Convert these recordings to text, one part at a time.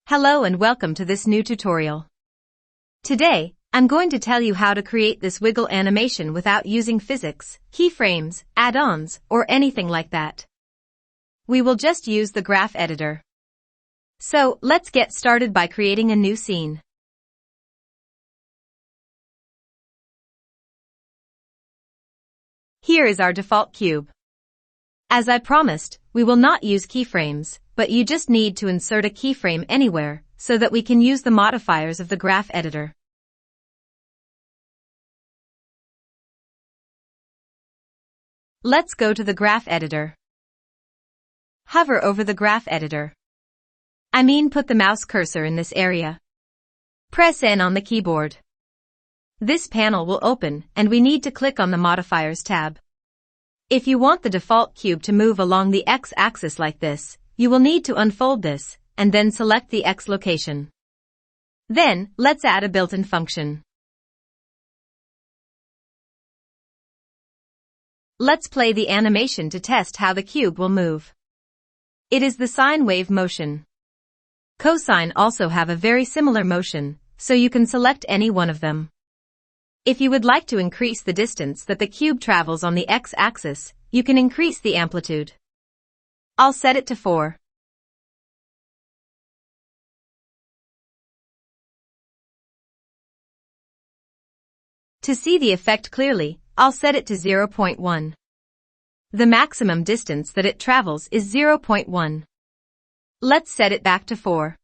Hello and welcome to this new tutorial. Today, I'm going to tell you how to create this wiggle animation without using physics, keyframes, add-ons, or anything like that. We will just use the graph editor. So, let's get started by creating a new scene. Here is our default cube. As I promised, we will not use keyframes, but you just need to insert a keyframe anywhere, so that we can use the modifiers of the graph editor. Let's go to the graph editor. Hover over the graph editor. Put the mouse cursor in this area. Press N on the keyboard. This panel will open, and we need to click on the Modifiers tab. If you want the default cube to move along the x-axis like this, you will need to unfold this, and then select the x location. Then, let's add a built-in function. Let's play the animation to test how the cube will move. It is the sine wave motion. Cosine also have a very similar motion, so you can select any one of them. If you would like to increase the distance that the cube travels on the x-axis, you can increase the amplitude. I'll set it to 4. To see the effect clearly, I'll set it to 0.1. The maximum distance that it travels is 0.1. Let's set it back to 4.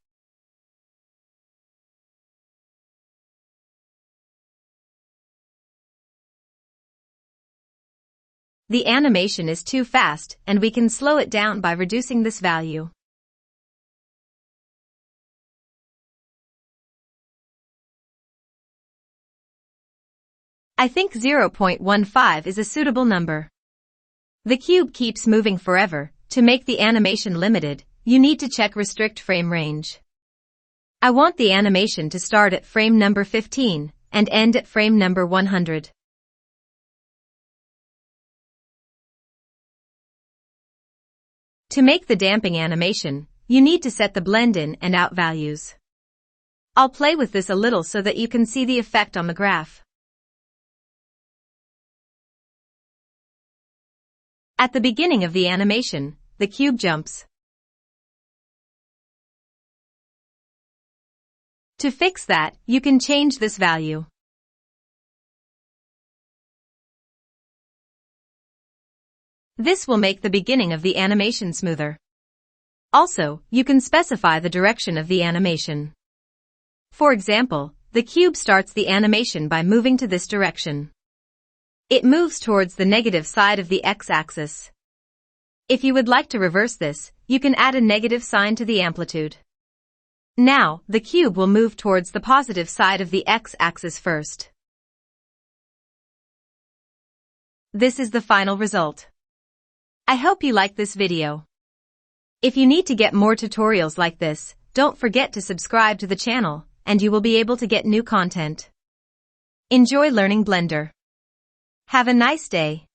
The animation is too fast, and we can slow it down by reducing this value. I think 0.15 is a suitable number. The cube keeps moving forever. To make the animation limited, you need to check Restrict Frame Range. I want the animation to start at frame number 15 and end at frame number 100. To make the damping animation, you need to set the blend in and out values. I'll play with this a little so that you can see the effect on the graph. At the beginning of the animation, the cube jumps. To fix that, you can change this value. This will make the beginning of the animation smoother. Also, you can specify the direction of the animation. For example, the cube starts the animation by moving to this direction. It moves towards the negative side of the x-axis. If you would like to reverse this, you can add a negative sign to the amplitude. Now, the cube will move towards the positive side of the x-axis first. This is the final result. I hope you like this video. If you need to get more tutorials like this, don't forget to subscribe to the channel, and you will be able to get new content. Enjoy learning Blender. Have a nice day.